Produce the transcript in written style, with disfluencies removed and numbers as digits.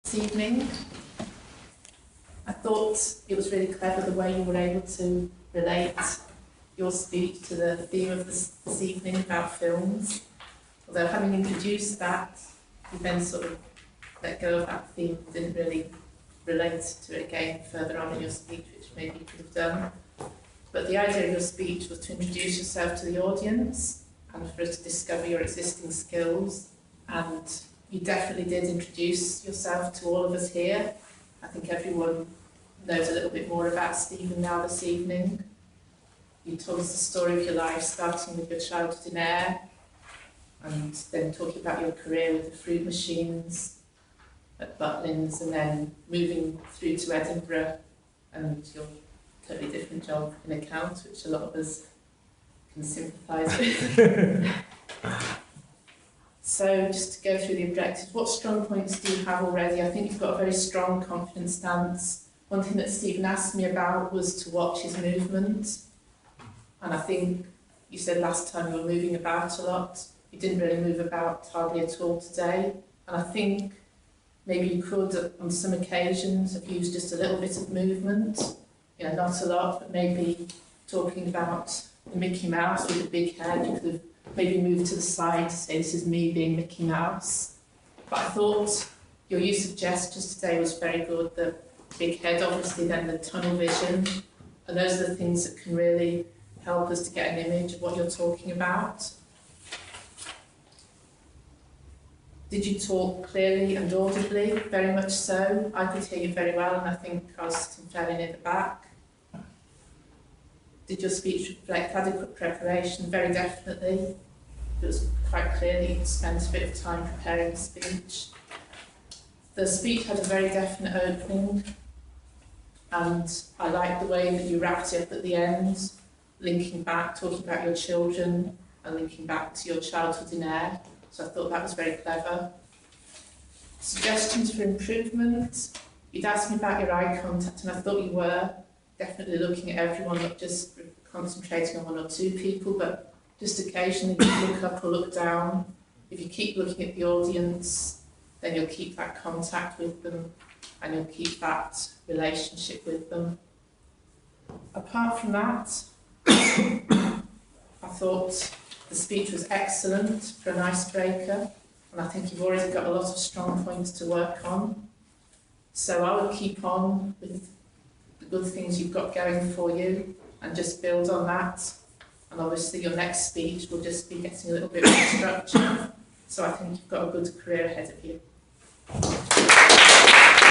this evening. I thought it was really clever the way you were able to relate your speech to the theme of this evening about films. Although having introduced that, you then sort of let go of that theme, didn't really relate to it again further on in your speech, which maybe you could have done. But the idea of your speech was to introduce yourself to the audience and for us to discover your existing skills. And you definitely did introduce yourself to all of us here. I think everyone knows a little bit more about Stephen now this evening. You told us the story of your life, starting with your childhood in Ayr, and then talking about your career with the fruit machines at Butlins, and then moving through to Edinburgh and your totally different job in accounts, which a lot of us can sympathise with. So just to go through the objectives, what strong points do you have already? I think you've got a very strong, confident stance. One thing that Stephen asked me about was to watch his movement. And I think you said last time you were moving about a lot. You didn't really move about hardly at all today. And I think maybe you could, on some occasions, have used just a little bit of movement. You know, not a lot, but maybe talking about the Mickey Mouse with a big head, you could have maybe moved to the side to say this is me being Mickey Mouse. But I thought your use of gestures today was very good. The big head, obviously, then the tunnel vision. And those are the things that can really help us to get an image of what you're talking about. Did you talk clearly and audibly? Very much so. I could hear you very well, and I think I was sitting fairly near the back. Did your speech reflect adequate preparation? Very definitely. It was quite clear that you'd spent a bit of time preparing the speech. The speech had a very definite opening, and I liked the way that you wrapped it up at the end, linking back, talking about your children, and linking back to your childhood in Ayr. So I thought that was very clever. Suggestions for improvement. You'd asked me about your eye contact, and I thought you were definitely looking at everyone, not just concentrating on one or two people, but just occasionally you look up or look down. If you keep looking at the audience, then you'll keep that contact with them and you'll keep that relationship with them. Apart from that, I thought the speech was excellent for an icebreaker, and I think you've already got a lot of strong points to work on. So I would keep on with the good things you've got going for you and just build on that. And obviously your next speech will just be getting a little bit more structure. So I think you've got a good career ahead of you.